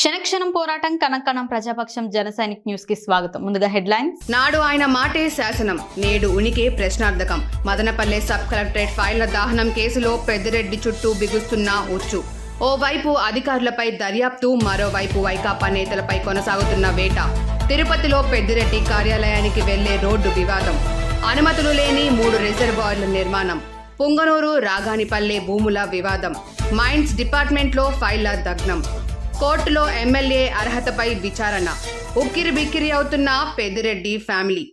క్షణక్షణం పోరాటం కణకణం ప్రజాపక్షం జనసైనిక్ న్యూస్ కి స్వాగతం. ముందుగా హెడ్లైన్స్. నాడు ఆయన మాటే శాసనం, నేడు ఉనికే ప్రశ్నార్థకం. మదనపల్లె సబ్ కలెక్టరేట్ ఫైళ్ల దహనం కేసులో పెద్దిరెడ్డి చుట్టూ బిగుస్తున్న ఉచ్చు. ఓవైపు అధికారులపై దర్యాప్తు, మరోవైపు వైకాపా నేతలపై కొనసాగుతున్న వేట. తిరుపతిలో పెద్దిరెడ్డి కార్యాలయానికి వెళ్లే రోడ్డు వివాదం. అనుమతులు లేని 3 రిజర్వాయర్ల నిర్మాణం. పుంగనూరు రాగానిపల్లె భూముల వివాదం. మైన్స్ డిపార్ట్మెంట్లో ఫైళ్ల దగ్నం. కోర్టులో ఎమ్మెల్యే అర్హతపై విచారణ. ఉక్కిరి బిక్కిరి అవుతున్న పెద్దిరెడ్డి ఫ్యామిలీ.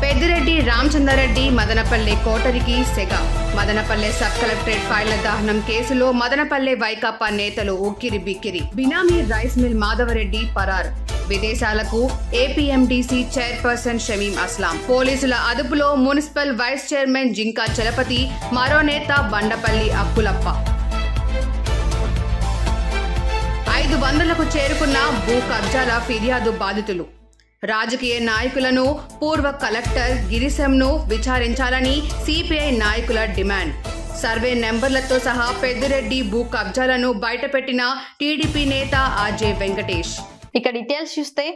పెద్దిరెడ్డి రామచంద్రారెడ్డి మదనపల్లె కోటరికి సెగ. మదనపల్లె సబ్ కలెక్టరేట్ ఫైళ్ల దహనం కేసులో మదనపల్లె వైకాపా నేతలు ఉక్కిరి బిక్కిరి. బినామీ రైస్ మిల్ మాధవరెడ్డి పరార్. విదేశాలకు ఏపీఎండీసీ చైర్పర్సన్ షమీం అస్లాం. పోలీసుల అదుపులో municipal vice chairman Jinka Chalapathi, మరో నేత బండపల్లి అక్కులప్ప. 500లకు చేరుకున్న భూ కబ్జాల ఫిర్యాదు బాధితులు. రాజకీయ నాయకులను, పూర్వ కలెక్టర్ గిరిశంను విచారించాలని సిపిఐ నాయకుల డిమాండ్. సర్వే నెంబర్లతో సహా పెద్దిరెడ్డి భూ కబ్జాలను బయటపెట్టిన టీడీపీ నేత ఆర్జే వెంకటేష్. ఇక డీటెయిల్స్ చూస్తే,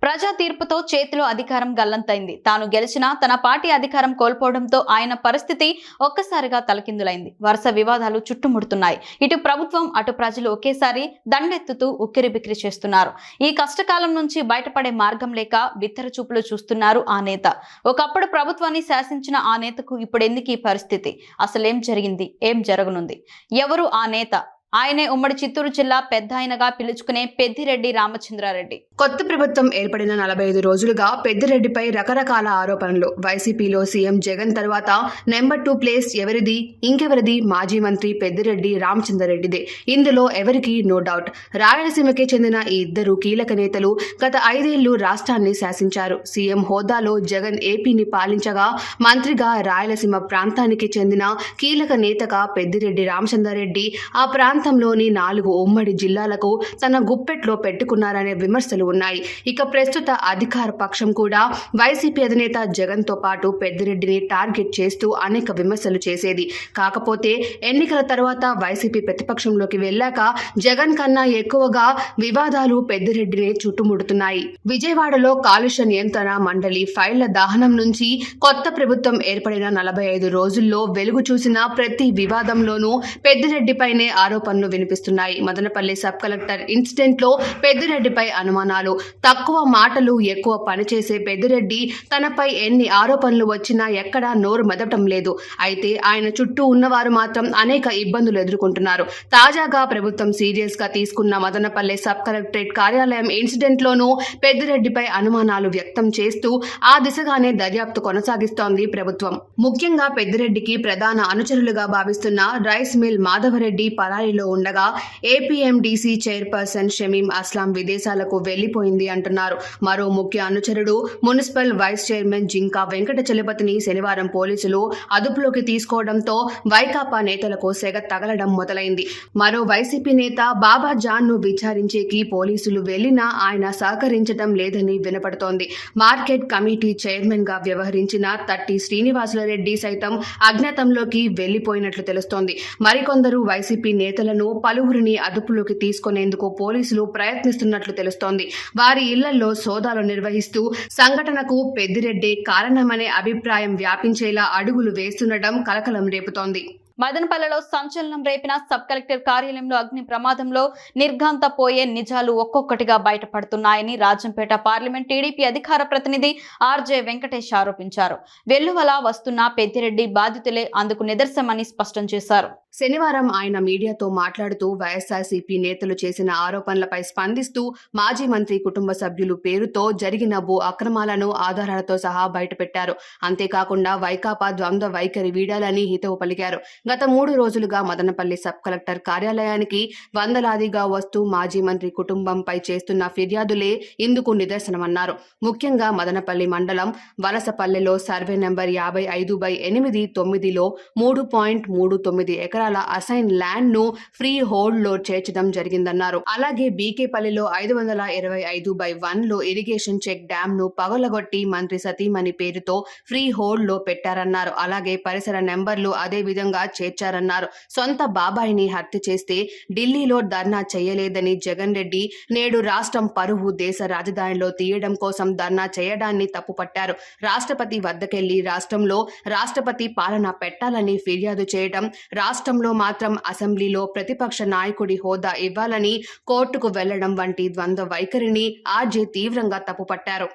ప్రజా తీర్పుతో చేతిలో అధికారం గల్లంతైంది. తాను గెలిచినా తన పార్టీ అధికారం కోల్పోవడంతో ఆయన పరిస్థితి ఒక్కసారిగా తలకిందులైంది. వరుస వివాదాలు చుట్టుముడుతున్నాయి. ఇటు ప్రభుత్వం, అటు ప్రజలు ఒకేసారి దండెత్తుతూ ఉక్కిరిబిక్కిరి చేస్తున్నారు. ఈ కష్టకాలం నుంచి బయటపడే మార్గం లేక బిత్తరచూపులు చూస్తున్నారు ఆ నేత. ఒకప్పుడు ప్రభుత్వాన్ని శాసించిన ఆ నేతకు ఇప్పుడు ఎందుకు ఈ పరిస్థితి? అసలేం జరిగింది? ఏం జరగనుంది? ఎవరు ఆ నేత? ఆయనే ఉమ్మడి చిత్తూరు జిల్లా పెద్ద ఆయనగా పిలుచుకునే పెద్దిరెడ్డి రామచంద్రారెడ్డి. కొత్త ప్రభుత్వం ఏర్పడిన 45 రోజులుగా పెద్దిరెడ్డిపై రకరకాల ఆరోపణలు. వైసీపీలో సీఎం జగన్ తర్వాత నెంబర్ 2 ప్లేస్ ఎవరిది? ఇంకెవరిది? మాజీ మంత్రి పెద్దిరెడ్డి రామచంద్రారెడ్డిదే. ఇందులో ఎవరికీ నో డౌట్. రాయలసీమకే చెందిన ఈ ఇద్దరు కీలక నేతలు గత 5 ఏళ్లు రాష్ట్రాన్ని శాసించారు. సీఎం హోదాలో జగన్ ఏపీని పాలించగా, మంత్రిగా రాయలసీమ ప్రాంతానికి చెందిన కీలక నేతగా పెద్దిరెడ్డి రామచంద్రారెడ్డి ఆ ప్రాంతంలోని 4 ఉమ్మడి జిల్లాలకు తన గుప్పెట్లో పెట్టుకున్నారనే విమర్శలు ఉన్నాయి. ఇక ప్రస్తుత అధికార పక్షం కూడా వైసీపీ అధినేత జగన్ తో పాటు పెద్దిరెడ్డిని టార్గెట్ చేస్తూ అనేక విమర్శలు చేసేది. కాకపోతే ఎన్నికల తర్వాత వైసీపీ ప్రతిపక్షంలోకి వెళ్ళాక జగన్ కన్నా ఎక్కువగా వివాదాలు పెద్దిరెడ్డిని చుట్టుముడుతున్నాయి. విజయవాడలో కాలుష్య నియంత్రణ మండలి ఫైళ్ల దహనం నుంచి కొత్త ప్రభుత్వం ఏర్పడిన 45 రోజుల్లో వెలుగు చూసిన ప్రతి వివాదంలోనూ పెద్దిరెడ్డిపైనే ఆరోపణలు వినిపిస్తున్నాయి. మదనపల్లి సబ్ కలెక్టర్ ఇన్సిడెంట్ లో పెద్దిరెడ్డిపై అనుమానాలు. తక్కువ మాటలు ఎక్కువ పనిచేసే పెద్దిరెడ్డి తనపై ఎన్ని ఆరోపణలు వచ్చినా ఎక్కడా నోరు మెదపడం లేదు. అయితే ఆయన చుట్టూ ఉన్నవారు మాత్రం అనేక ఇబ్బందులు ఎదుర్కొంటున్నారు. తాజాగా ప్రభుత్వం సీరియస్ గా తీసుకున్న మదనపల్లి సబ్ కలెక్టరేట్ కార్యాలయం ఇన్సిడెంట్ లోనూ పెద్దిరెడ్డిపై అనుమానాలు వ్యక్తం చేస్తూ ఆ దిశగానే దర్యాప్తు కొనసాగిస్తోంది ప్రభుత్వం. ముఖ్యంగా పెద్దిరెడ్డికి ప్రధాన అనుచరులుగా భావిస్తున్న రైస్ మిల్ మాధవరెడ్డి పరారీలో ఉండగా, ఏపీఎండీసీ చైర్పర్సన్ షమీం అస్లాం విదేశాలకు వెళ్లిపోయింది అంటున్నారు. మరో ముఖ్య అనుచరుడు మున్సిపల్ వైస్ చైర్మన్ జింకా వెంకటచలపతిని శనివారం పోలీసులు అదుపులోకి తీసుకోవడంతో వైకాపా నేతలకు సెగ తగలడం మొదలైంది. మరో వైసీపీ నేత బాబా జాన్ ను విచారించేకి పోలీసులు వెళ్లినా ఆయన సహకరించడం లేదని వినపడుతోంది. మార్కెట్ కమిటీ చైర్మన్ గా వ్యవహరించిన తట్టి శ్రీనివాసులరెడ్డి సైతం అజ్ఞాతంలోకి వెళ్లిపోయినట్లు తెలుస్తోంది. మరికొందరు వైసీపీ నేతలను పలువురిని అదుపులోకి తీసుకునేందుకు పోలీసులు ప్రయత్నిస్తున్నట్లు తెలుస్తోంది. వారి ఇళ్లలో సోదాలు నిర్వహిస్తూ సంఘటనకు పెద్దిరెడ్డే కారణమనే అభిప్రాయం వ్యాపించేలా అడుగులు వేస్తుండటం కలకలం రేపుతోంది. మదనపల్లెలో సంచలనం రేపిన సబ్ కలెక్టర్ కార్యాలయంలో అగ్ని ప్రమాదంలో నిర్ఘాంత పోయే నిజాలు ఒక్కొక్కటిగా బయటపడుతున్నాయని రాజంపేట పార్లమెంట్ టీడీపీ అధికార ప్రతినిధి ఆర్జే వెంకటేష్ ఆరోపించారు. వెల్లువలా వస్తున్న పెద్దిరెడ్డి బాధితులే అందుకు నిదర్శనమని స్పష్టం చేశారు. శనివారం ఆయన మీడియాతో మాట్లాడుతూ వైఎస్ఆర్సీపీ నేతలు చేసిన ఆరోపణలపై స్పందిస్తూ మాజీ మంత్రి కుటుంబ సభ్యులు పేరుతో జరిగిన భూ అక్రమాలను ఆధారాలతో సహా బయటపెట్టారు. అంతేకాకుండా వైకాపా ద్వంద్వ వైఖరి వీడాలని హితవు పలికారు. గత 3 రోజులుగా మదనపల్లి సబ్ కలెక్టర్ కార్యాలయానికి వందలాదిగా వస్తూ మాజీ మంత్రి కుటుంబంపై చేస్తున్న ఫిర్యాదులే ఇందుకు నిదర్శనమన్నారు. ముఖ్యంగా మదనపల్లి మండలం వలసపల్లెలో సర్వే నెంబర్ 55/8/9లో 3.39 ఎకరాల ఎకరాల అసైన్ ల్యాండ్ ను ఫ్రీ హోల్డ్ లో చేర్చడం జరిగిందన్నారు. అలాగే బీకేపల్లిలో 525/1 లో ఇరిగేషన్ చెక్ డ్యామ్ ను పగలగొట్టి మంత్రి సతీమణి పేరుతో ఫ్రీ హోల్డ్ లో పెట్టారన్నారు. అలాగే పరిసర నెంబర్లు అదే విధంగా చేర్చారన్నారు. సొంత బాబాయిని హత్య చేస్తే ఢిల్లీలో ధర్నా చేయలేదని జగన్ రెడ్డి నేడు రాష్ట్రం పరువు దేశ రాజధానిలో తీయడం కోసం ధర్నా చేయడాన్ని తప్పుపట్టారు. రాష్ట్రపతి వద్దకెళ్లి రాష్ట్రంలో రాష్ట్రపతి పాలన పెట్టాలని ఫిర్యాదు చేయడం, రాష్ట్రంలో మాత్రం అసెంబ్లీలో ప్రతిపక్ష నాయకుడి హోదా ఇవ్వాలని కోర్టుకు వెళ్లడం వంటి ద్వంద్వ వైఖరిని ఆర్జే తీవ్రంగా తప్పుపట్టారు.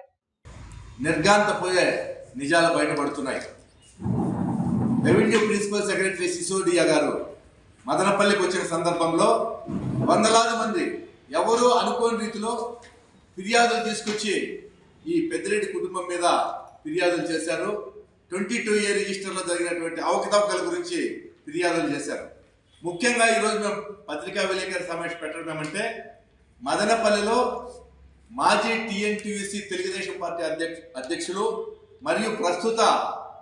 నిర్గాంతపోయే నిజాలు బయటపడుతున్నాయి. రెవెన్యూ ప్రిన్సిపల్ సెక్రటరీ సిసోడియా గారు మదనపల్లికి వచ్చిన సందర్భంలో వందలాది మంది ఎవరూ అనుకోని రీతిలో ఫిర్యాదులు తీసుకొచ్చి ఈ పెద్దిరెడ్డి కుటుంబం మీద ఫిర్యాదులు చేశారు. 22A రిజిస్టర్లో జరిగినటువంటి అవకతవకల గురించి ఫిర్యాదులు చేశారు. ముఖ్యంగా ఈరోజు మేము పత్రికా విలేకరుల సమావేశం పెట్టడం ఏమంటే, మదనపల్లిలో మాజీ టీఎన్టీయూసీ తెలుగుదేశం పార్టీ అధ్యక్షులు మరియు ప్రస్తుత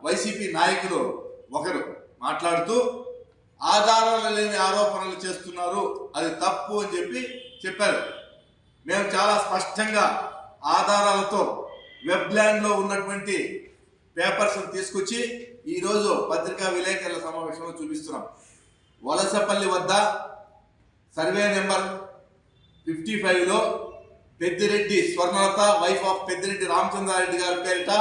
వైసీపీ నాయకులు ఒకరు మాట్లాడుతూ ఆధారాలు లేని ఆరోపణలు చేస్తున్నారు, అది తప్పు అని చెప్పారు. మేము చాలా స్పష్టంగా ఆధారాలతో వెబ్లాండ్లో ఉన్నటువంటి పేపర్స్ తీసుకొచ్చి ఈరోజు పత్రికా విలేకరుల సమావేశంలో చూపిస్తున్నాం. వలసపల్లి వద్ద సర్వే నెంబర్ 55లో పెద్దిరెడ్డి స్వర్ణలత వైఫ్ ఆఫ్ పెద్దిరెడ్డి రామచంద్రారెడ్డి గారి పేరిట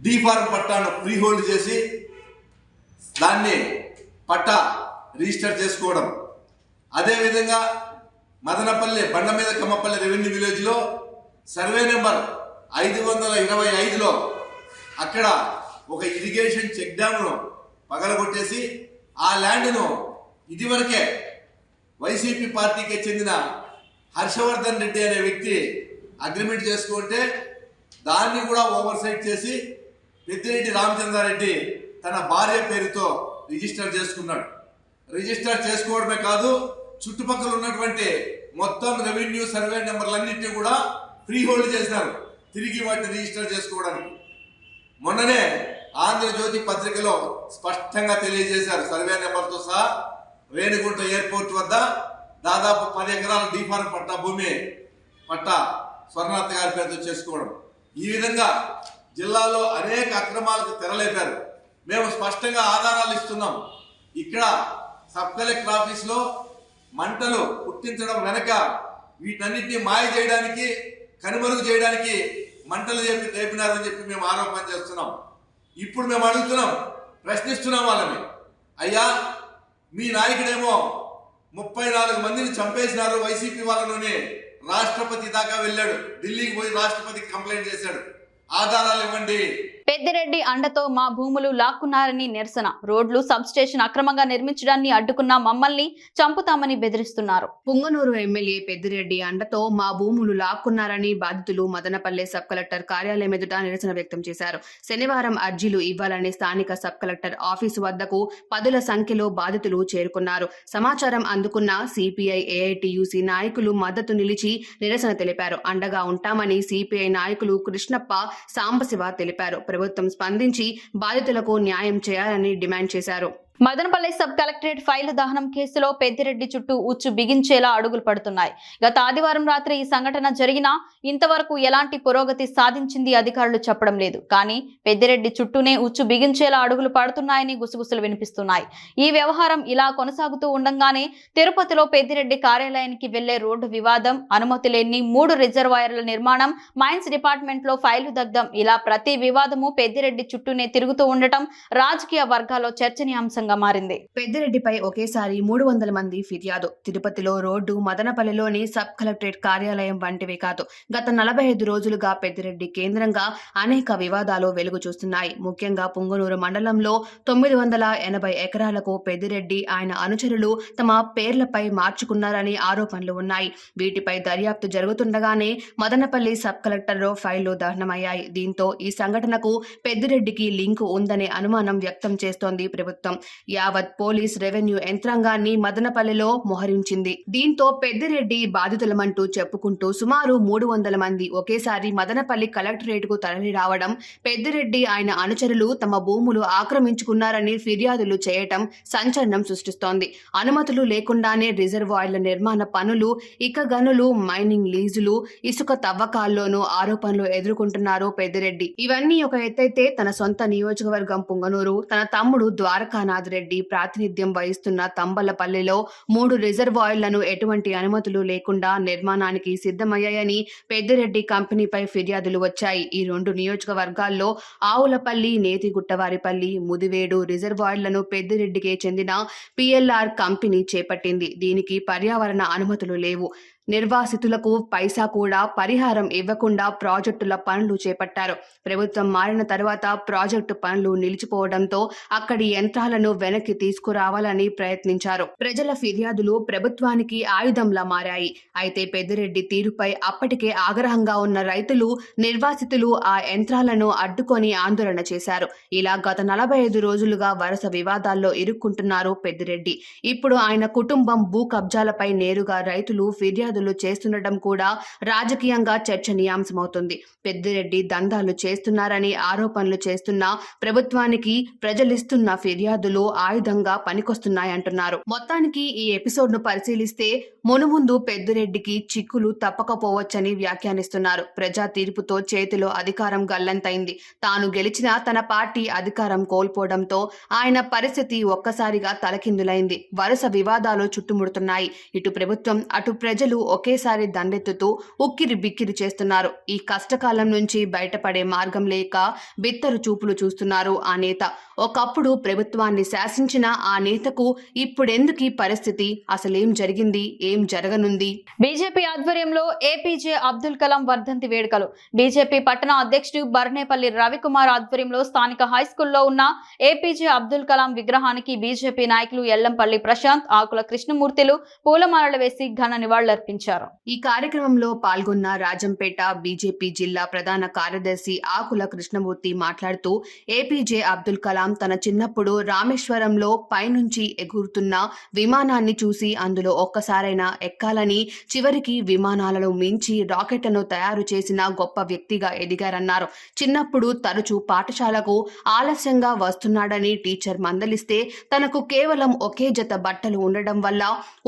డీఫార్మ్ పట్టాను ఫ్రీ హోల్డ్ చేసి దాన్ని పట్టా రిజిస్టర్ చేసుకోవడం. అదేవిధంగా మదనపల్లి బండ మీద కమ్మపల్లి రెవెన్యూ విలేజ్లో సర్వే నెంబర్ 525లో అక్కడ ఒక ఇరిగేషన్ చెక్ డ్యామ్ను పగలగొట్టేసి ఆ ల్యాండ్ను ఇదివరకే వైసీపీ పార్టీకి చెందిన హర్షవర్ధన్ రెడ్డి అనే వ్యక్తి అగ్రిమెంట్ చేసుకుంటే దాన్ని కూడా ఓవర్సైట్ చేసి పెద్దిరెడ్డి రామచంద్రారెడ్డి తన భార్య పేరుతో రిజిస్టర్ చేసుకున్నాడు. రిజిస్టర్ చేసుకోవడమే కాదు, చుట్టుపక్కల ఉన్నటువంటి మొత్తం రెవెన్యూ సర్వే నెంబర్లన్నింటినీ కూడా ఫ్రీ హోల్డ్ చేసినారు తిరిగి వాటిని రిజిస్టర్ చేసుకోవడానికి. మొన్ననే ఆంధ్రజ్యోతి పత్రికలో స్పష్టంగా తెలియజేశారు, సర్వే నెంబర్తో సహా రేణిగుంట ఎయిర్పోర్ట్ వద్ద దాదాపు 10 ఎకరాల డీఫార్మ్ పట్టా భూమి పట్టా స్వర్ణలత గారి పేరుతో చేసుకోవడం. ఈ విధంగా జిల్లాలో అనేక అక్రమాలకు తెరలేపారు. మేము స్పష్టంగా ఆధారాలు ఇస్తున్నాం. ఇక్కడ సబ్ కలెక్టర్ ఆఫీస్లో మంటలు పుట్టించడం వెనక వీటన్నిటిని మాయ చేయడానికి, కనుమరుగు చేయడానికి మంటలు రేపినారని చెప్పి మేము ఆరోపణ చేస్తున్నాం. ఇప్పుడు మేము అడుగుతున్నాం, ప్రశ్నిస్తున్నాం వాళ్ళని, అయ్యా మీ నాయకుడేమో 34 మందిని చంపేసినారు వైసీపీ వాళ్ళలోనే, రాష్ట్రపతి దాకా వెళ్ళాడు, ఢిల్లీకి పోయి రాష్ట్రపతికి కంప్లైంట్ చేశాడు, ఆధారాలు ఇవ్వండి. పెద్దిరెడ్డి అండతో మా భూములు లాక్కున్నారని నిరసన. రోడ్లు సబ్ స్టేషన్ అక్రమంగా నిర్మించడాన్ని అడ్డుకున్న మమ్మల్ని చంపుతామని బెదిరిస్తున్నారు. పుంగనూరు ఎమ్మెల్యే పెద్దిరెడ్డి అండతో మా భూములు లాక్కున్నారని బాధితులు మదనపల్లె సబ్ కలెక్టర్ కార్యాలయం ఎదుట నిరసన వ్యక్తం చేశారు. శనివారం అర్జీలు ఇవ్వాలని స్థానిక సబ్ కలెక్టర్ ఆఫీసు వద్దకు 10ల సంఖ్యలో బాధితులు చేరుకున్నారు. సమాచారం అందుకున్న సిపిఐ ఏఐటియుసి నాయకులు మద్దతు నిలిచి నిరసన తెలిపారు. అండగా ఉంటామని సిపిఐ నాయకులు కృష్ణప్ప, సాంబశివ తెలిపారు. ప్రభుత్వం స్పందించి బాధితులకు న్యాయం చేయాలని డిమాండ్ చేశారు. మదనపల్లి సబ్ కలెక్టరేట్ ఫైల్ దహనం కేసులో పెద్దిరెడ్డి చుట్టూ ఉచ్చు బిగించేలా అడుగులు పడుతున్నాయి. గత ఆదివారం రాత్రి ఈ సంఘటన జరిగినా ఇంతవరకు ఎలాంటి పురోగతి సాధించింది అధికారులు చెప్పడం లేదు. కానీ పెద్దిరెడ్డి చుట్టూనే ఉచ్చు బిగించేలా అడుగులు పడుతున్నాయని గుసగుసలు వినిపిస్తున్నాయి. ఈ వ్యవహారం ఇలా కొనసాగుతూ ఉండగానే తిరుపతిలో పెద్దిరెడ్డి కార్యాలయానికి వెళ్లే రోడ్డు వివాదం, అనుమతి లేని 3 రిజర్వాయర్ల నిర్మాణం, మైన్స్ డిపార్ట్మెంట్ లో ఫైలు దగ్ధం, ఇలా ప్రతి వివాదము పెద్దిరెడ్డి చుట్టూనే తిరుగుతూ ఉండటం రాజకీయ వర్గాల్లో చర్చనీయాంశం మారింది. పెద్దిరెడ్డిపై ఒకేసారి 300 మంది ఫిర్యాదు. తిరుపతిలో రోడ్డు, మదనపల్లిలోని సబ్ కలెక్టరేట్ కార్యాలయం వంటివి కాదు. గత 45 రోజులుగా పెద్దిరెడ్డి కేంద్రంగా అనేక వివాదాలు వెలుగు చూస్తున్నాయి. ముఖ్యంగా పుంగనూరు మండలంలో 980 ఎకరాలకు పెద్దిరెడ్డి, ఆయన అనుచరులు తమ పేర్లపై మార్చుకున్నారని ఆరోపణలు ఉన్నాయి. వీటిపై దర్యాప్తు జరుగుతుండగానే మదనపల్లి సబ్ కలెక్టర్లో ఫైళ్లు దహనమయ్యాయి. దీంతో ఈ సంఘటనకు పెద్దిరెడ్డికి లింకు ఉందనే అనుమానం వ్యక్తం చేస్తోంది ప్రభుత్వం. యావత్ పోలీస్ రెవెన్యూ యంత్రాంగాన్ని మదనపల్లిలో మోహరించింది. దీంతో పెద్దిరెడ్డి బాధితులమంటూ చెప్పుకుంటూ సుమారు 300 మంది ఒకేసారి మదనపల్లి కలెక్టరేట్కు తరలి రావడం, పెద్దిరెడ్డి ఆయన అనుచరులు తమ భూములు ఆక్రమించుకున్నారని ఫిర్యాదులు చేయటం సంచలనం సృష్టిస్తోంది. అనుమతులు లేకుండానే రిజర్వాయర్ల నిర్మాణ పనులు, ఇక గనులు, మైనింగ్ లీజులు, ఇసుక తవ్వకాల్లోనూ ఆరోపణలు ఎదుర్కొంటున్నారు పెద్దిరెడ్డి. ఇవన్నీ ఒక ఎత్తైతే తన సొంత నియోజకవర్గం పుంగనూరు, తన తమ్ముడు ద్వారకానాథ్ రెడ్డి ప్రాతినిధ్యం వహిస్తున్న తంబలపల్లిలో 3 రిజర్వాయర్లను ఎటువంటి అనుమతులు లేకుండా నిర్మాణానికి సిద్ధమయ్యాయని పెద్దిరెడ్డి కంపెనీపై ఫిర్యాదులు వచ్చాయి. ఈ 2 నియోజకవర్గాల్లో ఆవులపల్లి, నేతిగుట్టవారిపల్లి, ముదివేడు రిజర్వాయర్లను పెద్దిరెడ్డికే చెందిన PLR కంపెనీ చేపట్టింది. దీనికి పర్యావరణ అనుమతులు లేవు. నిర్వాసితులకు పైసా కూడా పరిహారం ఇవ్వకుండా ప్రాజెక్టుల పనులు చేపట్టారు. ప్రభుత్వం మారిన తర్వాత ప్రాజెక్టు పనులు నిలిచిపోవడంతో అక్కడి యంత్రాలను వెనక్కి తీసుకురావాలని ప్రయత్నించారు. ప్రజల ఫిర్యాదులు ప్రభుత్వానికి ఆయుధంలా మారాయి. అయితే పెద్దిరెడ్డి తీరుపై అప్పటికే ఆగ్రహంగా ఉన్న రైతులు, నిర్వాసితులు ఆ యంత్రాలను అడ్డుకొని ఆందోళన చేశారు. ఇలా గత 45 రోజులుగా వరుస వివాదాల్లో ఇరుక్కుంటున్నారు పెద్దిరెడ్డి. ఇప్పుడు ఆయన కుటుంబం భూ కబ్జాలపై నేరుగా రైతులు ఫిర్యాదు చేస్తుండటం కూడా రాజకీయంగా చర్చనీయాంశమవుతుంది. పెద్దిరెడ్డి దందాలు చేస్తున్నారని ఆరోపణలు చేస్తున్న ప్రభుత్వానికి ప్రజలిస్తున్న ఫిర్యాదులు ఆయుధంగా పనికొస్తున్నాయంటున్నారు. మొత్తానికి ఈ ఎపిసోడ్ ను పరిశీలిస్తే మునుముందు పెద్దిరెడ్డికి చిక్కులు తప్పకపోవచ్చని వ్యాఖ్యానిస్తున్నారు. ప్రజా తీర్పుతో చేతిలో అధికారం గల్లంతైంది. తాను గెలిచినా తన పార్టీ అధికారం కోల్పోవడంతో ఆయన పరిస్థితి ఒక్కసారిగా తలకిందులైంది. వరుస వివాదాలు చుట్టుముడుతున్నాయి. ఇటు ప్రభుత్వం, అటు ప్రజలు ఒకేసారి దండెత్తుతూ ఉక్కిరి బిక్కిరి చేస్తున్నారు. ఈ కష్టకాలం నుంచి బయటపడే మార్గం లేక బిత్తరు చూపులు చూస్తున్నారు ఆ నేత. ఒకప్పుడు ప్రభుత్వాన్ని శాసించిన ఆ నేతకు ఇప్పుడెందుకు ఈ పరిస్థితి? అసలేం జరిగింది? ఏం జరగనుంది? బీజేపీ ఆధ్వర్యంలో ఏపీజే అబ్దుల్ కలాం వర్ధంతి వేడుకలు. బీజేపీ పట్టణ అధ్యక్షుడు బర్నేపల్లి రవికుమార్ ఆధ్వర్యంలో స్థానిక హైస్కూల్లో ఉన్న ఏపీజే అబ్దుల్ కలాం విగ్రహానికి బీజేపీ నాయకులు ఎల్లంపల్లి ప్రశాంత్, ఆకుల కృష్ణమూర్తిలు పూలమాలలు వేసి ఘన నివాళులర్పించారు. ఈ కార్యక్రమంలో పాల్గొన్న రాజంపేట బీజేపీ జిల్లా ప్రధాన కార్యదర్శి ఆకుల కృష్ణమూర్తి మాట్లాడుతూ, ఏపీజే అబ్దుల్ కలాం తన చిన్నప్పుడు రామేశ్వరంలో పైనుంచి ఎగురుతున్న విమానాన్ని చూసి అందులో ఒక్కసారైనా ఎక్కాలని, చివరికి విమానాలను మించి రాకెట్లను తయారు చేసిన గొప్ప వ్యక్తిగా ఎదిగారన్నారు. చిన్నప్పుడు తరచూ పాఠశాలకు ఆలస్యంగా వస్తున్నాడని టీచర్ మందలిస్తే తనకు కేవలం ఒకే జత బట్టలు ఉండడం వల్ల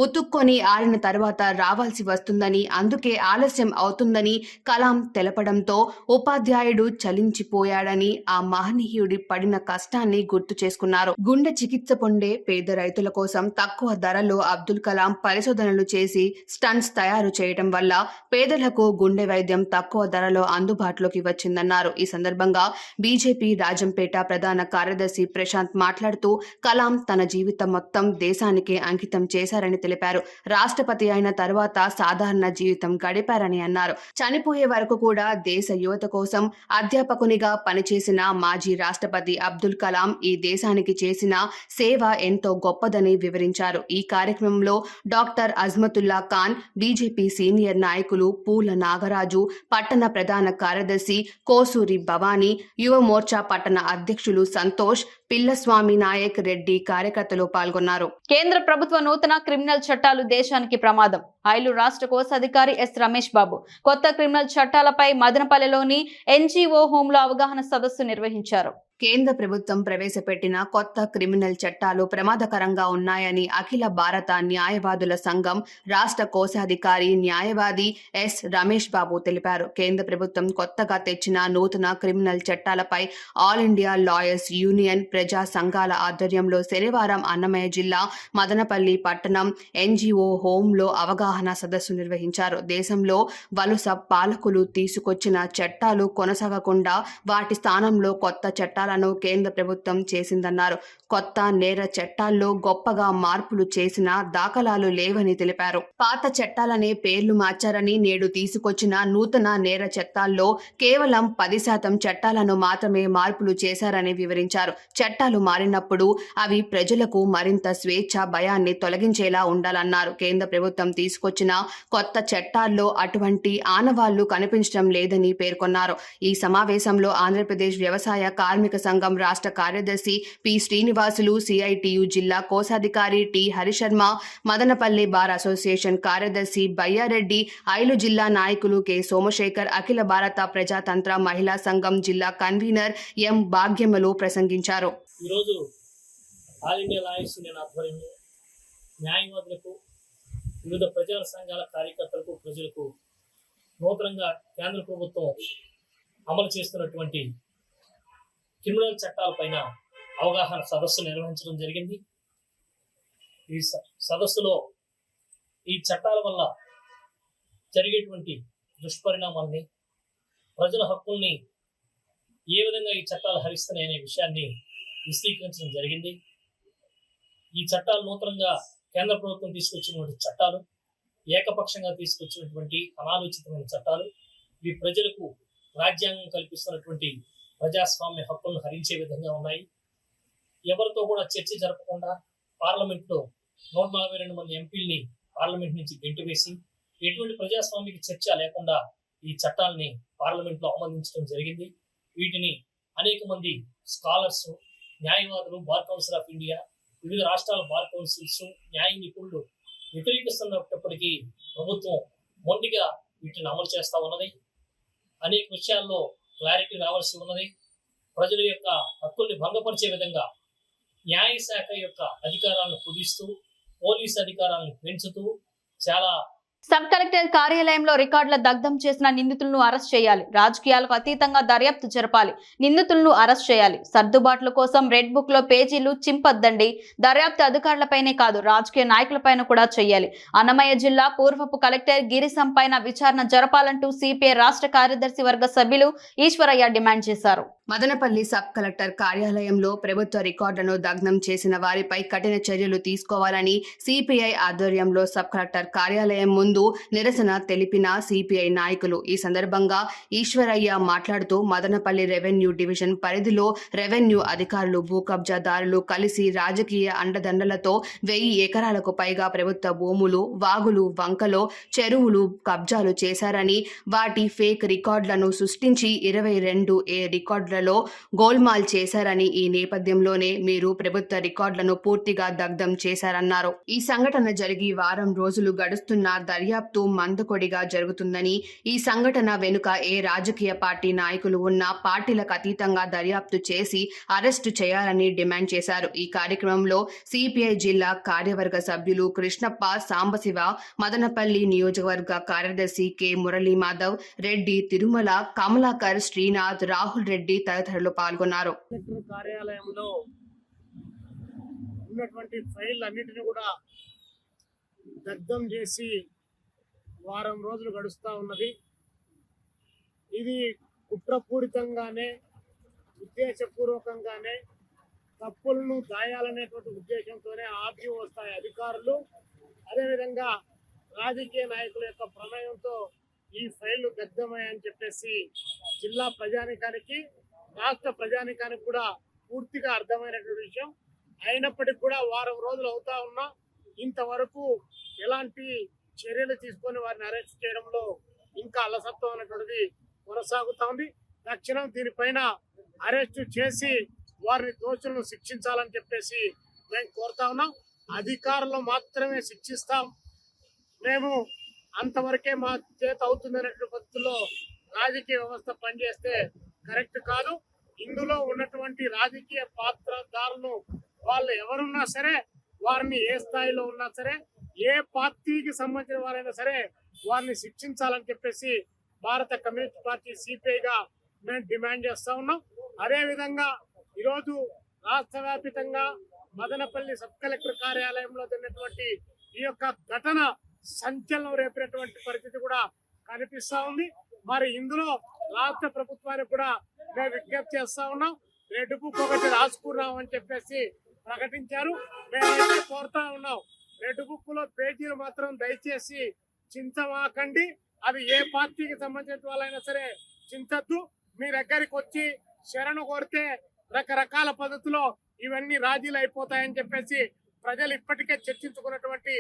ఉతుక్కొని ఆరిన తర్వాత రావాల్సి వస్తుందని, అందుకే ఆలస్యం అవుతుందని కలాం తెలపడంతో ఉపాధ్యాయుడు చలించిపోయాడని, ఆ మహనీయుడి పడిన కష్టాన్ని గుర్తు చేసుకున్నారు. గుండె చికిత్స పొందే పేద రైతుల కోసం తక్కువ ధరలో అబ్దుల్ కలాం పరిశోధనలు చేసి స్టంట్స్ తయారు చేయడం వల్ల పేదలకు గుండె వైద్యం తక్కువ ధరలో అందుబాటులోకి వచ్చిందన్నారు. ఈ సందర్భంగా బీజేపీ రాజంపేట ప్రధాన కార్యదర్శి ప్రశాంత్ మాట్లాడుతూ, కలాం తన జీవితం మొత్తం దేశానికి అంకితం చేశారని తెలిపారు. రాష్ట్రపతి అయిన తర్వాత సాధారణ జీవితం గడిపారని అన్నారు. చనిపోయే వరకు కూడా దేశ యువత కోసం అధ్యాపకునిగా పనిచేసిన మాజీ రాష్ట్రపతి అబ్దుల్ కలాం ఈ దేశానికి చేసిన సేవ ఎంతో గొప్పదని వివరించారు. ఈ కార్యక్రమంలో doctor Azmatullah Khan, BJP senior నాయకులు పూల నాగరాజు, పట్టణ ప్రధాన కార్యదర్శి కోసూరి భవానీ, యువ మోర్చా పట్టణ అధ్యక్షులు సంతోష్, పిల్లస్వామి నాయక్ రెడ్డి కార్యకర్తలు పాల్గొన్నారు. కేంద్ర ప్రభుత్వ నూతన క్రిమినల్ చట్టాలు దేశానికి ప్రమాదం. ఐలు రాష్ట్ర కోశాధికారి ఎస్ రమేష్ బాబు కొత్త క్రిమినల్ చట్టాలపై మదనపల్లిలోని NGO హోంలో అవగాహన సదస్సు నిర్వహించారు. కేంద్ర ప్రభుత్వం ప్రవేశపెట్టిన కొత్త క్రిమినల్ చట్టాలు ప్రమాదకరంగా ఉన్నాయని అఖిల భారత న్యాయవాదుల సంఘం రాష్ట్ర కోశాధికారి న్యాయవాది ఎస్ రమేష్ బాబు తెలిపారు. కేంద్ర ప్రభుత్వం కొత్తగా తెచ్చిన నూతన క్రిమినల్ చట్టాలపై ఆల్ ఇండియా లాయర్స్ యూనియన్ ప్రజా సంఘాల ఆధ్వర్యంలో శనివారం అన్నమయ్య జిల్లా మదనపల్లి పట్టణం NGO హోంలో అవగాహన సదస్సు నిర్వహించారు. దేశంలో వలస పాలకులు తీసుకొచ్చిన చట్టాలు కొనసాగకుండా వాటి స్థానంలో కొత్త చట్టాలు కేంద్ర ప్రభుత్వం చేసిందన్నారు. కొత్త నేర చట్టాల్లో గొప్పగా మార్పులు చేసిన దాఖలాలు లేవని తెలిపారు. పాత చట్టాలనే పేర్లు మార్చారని, నేడు తీసుకొచ్చిన నూతన నేర చట్టాల్లో కేవలం 10% చట్టాలను మాత్రమే మార్పులు చేశారని వివరించారు. చట్టాలు మారినప్పుడు అవి ప్రజలకు మరింత స్వేచ్ఛ, భయాన్ని తొలగించేలా ఉండాలన్నారు. కేంద్ర ప్రభుత్వం తీసుకొచ్చిన కొత్త చట్టాల్లో అటువంటి ఆనవాళ్లు కనిపించడం లేదని పేర్కొన్నారు. ఈ సమావేశంలో ఆంధ్రప్రదేశ్ వ్యవసాయ కార్మిక సంఘం రాష్ట్ర కార్యదర్శి పి శ్రీనివాసులు, సిఐటియు జిల్లా కోశాధికారి T Hari Sharma, Madanapalle bar association కార్యదర్శి బయ్యారెడ్డి, ఐలు జిల్లా నాయకులు కె సోమశేఖర్, అఖిల భారత ప్రజాతంత్ర మహిళా సంఘం జిల్లా కన్వీనర్ ఎం భాగ్యములు ప్రసంగించారు. ఈరోజు ఆల్ ఇండియా లాయర్స్ యూనియన్ ఆధ్వర్యంలో న్యాయవాదులకు, వివిధ ప్రజా సంఘాల కార్యకర్తలకు, ప్రజలకు నూతనంగా కేంద్ర ప్రభుత్వం అమలు చేస్తున్నటువంటి క్రిమినల్ చట్టాలపైన అవగాహన సదస్సు నిర్వహించడం జరిగింది. ఈ సదస్సులో ఈ చట్టాల వల్ల జరిగేటువంటి దుష్పరిణామాల్ని, ప్రజల హక్కుల్ని ఏ విధంగా ఈ చట్టాలు హరిస్తున్నాయనే విషయాన్ని విశదీకరించడం జరిగింది. ఈ చట్టాలు నూతనంగా కేంద్ర ప్రభుత్వం తీసుకొచ్చినటువంటి చట్టాలు, ఏకపక్షంగా తీసుకొచ్చినటువంటి అనాలోచితమైన చట్టాలు. ఇవి ప్రజలకు రాజ్యాంగం కల్పిస్తున్నటువంటి ప్రజాస్వామ్య హక్కులను హరించే విధంగా ఉన్నాయి. ఎవరితో కూడా చర్చ జరపకుండా పార్లమెంట్లో 142 మంది ఎంపీల్ని పార్లమెంట్ నుంచి గెంటివేసి ఎటువంటి ప్రజాస్వామిక చర్చ లేకుండా ఈ చట్టాలని పార్లమెంట్లో ఆమోదించడం జరిగింది. వీటిని అనేక మంది స్కాలర్స్, న్యాయవాదులు, బార్ కౌన్సిల్ ఆఫ్ ఇండియా, వివిధ రాష్ట్రాల బార్ కౌన్సిల్స్, న్యాయ నిపుణులు వ్యతిరేకిస్తున్నప్పటికీ ప్రభుత్వం మొండిగా వీటిని అమలు చేస్తూ ఉన్నది. అనేక విషయాల్లో క్లారిటీ రావాల్సి ఉన్నది. ప్రజల యొక్క హక్కుల్ని భంగపరిచే విధంగా న్యాయశాఖ యొక్క అధికారాలను కుదిస్తూ, పోలీసు అధికారాలను పెంచుతూ చాలా సబ్ కలెక్టర్ కార్యాలయంలో రికార్డుల దగ్ధం చేసిన నిందితులను అరెస్ట్ చేయాలి. రాజకీయాలకు అతీతంగా దర్యాప్తు జరపాలి. నిందితులను అరెస్ట్ చేయాలి. సర్దుబాట్ల కోసం రెడ్ బుక్ లో పేజీలు చింపొద్దండి. దర్యాప్తు అధికారులపైనే కాదు, రాజకీయ నాయకులపైన కూడా చేయాలి. అన్నమయ్య జిల్లా పూర్వపు కలెక్టర్ గిరిసం పైన విచారణ జరపాలంటూ సిపిఐ రాష్ట్ర కార్యదర్శి వర్గ సభ్యులు ఈశ్వరయ్య డిమాండ్ చేశారు. మదనపల్లి సబ్ కలెక్టర్ కార్యాలయంలో ప్రభుత్వ రికార్డులను దగ్ధం చేసిన వారిపై కఠిన చర్యలు తీసుకోవాలని సిపిఐ ఆధ్వర్యంలో సబ్ కలెక్టర్ కార్యాలయం ముందు నిరసన తెలిపిన సిపిఐ నాయకులు. ఈ సందర్భంగా ఈశ్వరయ్య మాట్లాడుతూ మదనపల్లి రెవెన్యూ డివిజన్ పరిధిలో రెవెన్యూ అధికారులు, భూ కబ్జాదారులు కలిసి రాజకీయ అండదండలతో 1000 ఎకరాలకు పైగా ప్రభుత్వ భూములు, వాగులు, వంకలో చెరువులు కబ్జాలు చేశారని, వాటి ఫేక్ రికార్డులను సృష్టించి 22 రికార్డుల గోల్మాల్ చేశారని, ఈ నేపథ్యంలోనే మీరు ప్రభుత్వ రికార్డులను పూర్తిగా దగ్ధం చేశారన్నారు. ఈ సంఘటన జరిగి వారం రోజులు గడుస్తున్న దర్యాప్తు మందకొడిగా జరుగుతుందని, ఈ సంఘటన వెనుక ఏ రాజకీయ పార్టీ నాయకులు ఉన్నా పార్టీలకు అతీతంగా దర్యాప్తు చేసి అరెస్టు చేయాలని డిమాండ్ చేశారు. ఈ కార్యక్రమంలో సిపిఐ జిల్లా కార్యవర్గ సభ్యులు కృష్ణప్ప, సాంబశివ, మదనపల్లి నియోజకవర్గ కార్యదర్శి కె మురళీ మాధవ్ రెడ్డి, తిరుమల, కమలాకర్, శ్రీనాథ్, రాహుల్ రెడ్డి తదితరులు పాల్గొన్నారు. కలెక్టర్ కార్యాలయంలో ఉన్నటువంటి ఫైల్ అన్నిటిని కూడా దగ్ధం చేసి వారం రోజులు గడుస్తూ ఉన్నది. ఇది కుట్రపూరితంగానే, ఉద్దేశపూర్వకంగానే తప్పులను దాయాలనేటువంటి ఉద్దేశంతోనే ఆర్టీఓ స్థాయి అధికారులు, అదేవిధంగా రాజకీయ నాయకుల యొక్క ప్రమేయంతో ఈ ఫైళ్లు దగ్ధమయ్యని చెప్పేసి జిల్లా ప్రజానికానికి, రాష్ట్ర ప్రజానికానికి కూడా పూర్తిగా అర్థమైనటువంటి విషయం. అయినప్పటికీ కూడా వారం రోజులు అవుతా ఉన్నా ఇంతవరకు ఎలాంటి చర్యలు తీసుకొని వారిని అరెస్ట్ చేయడంలో ఇంకా అలసత్వం అనేటువంటిది కొనసాగుతా ఉంది. తక్షణం దీనిపైన అరెస్టు చేసి వారిని దోషులను శిక్షించాలని చెప్పేసి మేము కోరుతా ఉన్నాం. అధికారులు మాత్రమే శిక్షిస్తాం, మేము అంతవరకే మా చేత అవుతుందనేటువంటి పద్ధతిలో రాజకీయ వ్యవస్థ పనిచేస్తే కరెక్ట్ కాదు. ఇందులో ఉన్నటువంటి రాజకీయ పాత్రదారులు వాళ్ళు ఎవరున్నా సరే, వారిని ఏ స్థాయిలో ఉన్నా సరే, ఏ పార్టీకి సంబంధించిన వారైనా సరే వారిని శిక్షించాలని చెప్పేసి భారత కమ్యూనిస్ట్ పార్టీ సిపిఐగా మేము డిమాండ్ చేస్తా ఉన్నాం. అదేవిధంగా ఈరోజు రాష్ట్ర వ్యాప్తంగా మదనపల్లి సబ్ కలెక్టర్ కార్యాలయంలో జరిగినటువంటి ఈ యొక్క ఘటన సంచలనం రేపినటువంటి పరిస్థితి కూడా కనిపిస్తా ఉంది. మరి ఇందులో రాష్ట్ర ప్రభుత్వానికి కూడా మేము విజ్ఞప్తి చేస్తా ఉన్నాం. రెడ్ బుక్ ఒకటి రాసుకున్నాం అని చెప్పేసి ప్రకటించారు. మేము కోరుతా ఉన్నాం, రెడ్ బుక్ లో పేజీలు మాత్రం దయచేసి చింతమాకండి. అది ఏ పార్టీకి సంబంధించిన వాళ్ళైనా సరే చింతద్దు. మీ దగ్గరికి వచ్చి శరణు కోరితే రకరకాల పద్ధతిలో ఇవన్నీ రాజీలు అయిపోతాయని చెప్పేసి ప్రజలు ఇప్పటికే చర్చించుకున్నటువంటి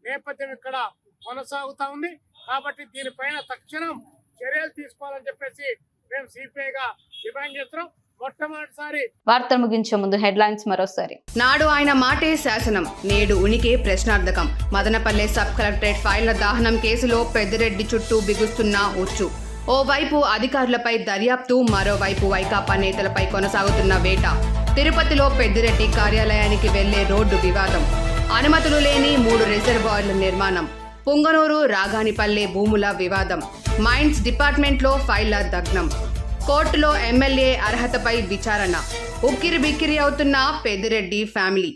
నేపథ్యం ఇక్కడ కొనసాగుతా ఉంది. కాబట్టి దీనిపైన తక్షణం చర్యలు తీసుకోవాలని చెప్పేసి మేము సిపిఐగా డిమాండ్ చేస్తున్నాం. మొట్టమొదటిసారి వార్తలు ముగించే ముందు హెడ్లైన్స్ మరోసారి. నాడు ఆయన మాటే శాసనం, నేడు ఉనికే ప్రశ్నార్థకం. మదనపల్లె సబ్ కలెక్టరేట్ ఫైళ్ల దహనం కేసులో పెద్దిరెడ్డి చుట్టూ బిగుస్తున్న ఉచ్చు. ఓవైపు అధికారులపై దర్యాప్తు, మరోవైపు వైకాపా నేతలపై కొనసాగుతున్న వేట. తిరుపతిలో పెద్దిరెడ్డి కార్యాలయానికి వెళ్లే రోడ్డు వివాదం. అనుమతులు లేని 3 రిజర్వాయర్ల నిర్మాణం. పుంగనూరు రాగానిపల్లె భూముల వివాదం. మైన్స్ డిపార్ట్మెంట్లో ఫైళ్ల దగ్నం. కోర్టులో ఎమ్మెల్యే అర్హతపై విచారణ. ఉక్కిరి బిక్కిరి అవుతున్న పెద్దిరెడ్డి ఫ్యామిలీ.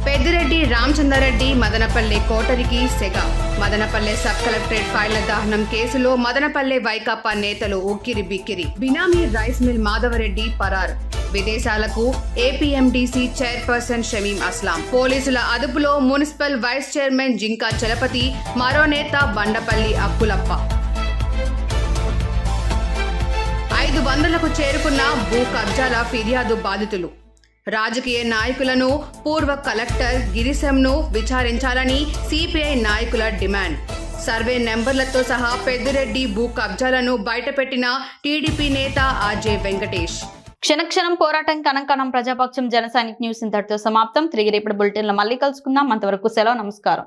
పెద్దిరెడ్డి రామచంద్రారెడ్డి మదనపల్లె కోటరికి సెగ. మదనపల్లె సబ్ కలెక్టరేట్ ఫైళ్ల దహనం కేసులో మదనపల్లె వైకాపా నేతలు ఉక్కిరి బిక్కిరి. బినామీ రైస్ మిల్ మాధవరెడ్డి పరార్. విదేశాలకు ఏపీఎండీసీ చైర్పర్సన్ షమీం అస్లాం. పోలీసుల అదుపులో municipal vice chairman Jinka Chalapathi. మరో నేత బండపల్లి అక్కులప్ప. 500లకు చేరుకున్న భూ కబ్జాల ఫిర్యాదు బాధితులు. రాజకీయ నాయకులను, పూర్వ కలెక్టర్ గిరిశంను విచారించాలని సిపిఐ నాయకుల డిమాండ్. సర్వే నెంబర్లతో సహా పెద్దిరెడ్డి భూ కబ్జాలను బయటపెట్టిన టీడీపీ నేత ఆర్జే వెంకటేష్. క్షణక్షణం పోరాటం, కణం ప్రజాపక్షం. జన సైనిక్ న్యూస్ ఇంతటితో సమాప్తం. తిరిగి రేపటి బులెటిన్లో మళ్ళీ కలుసుకుందాం. అంతవరకు సెలవు, నమస్కారం.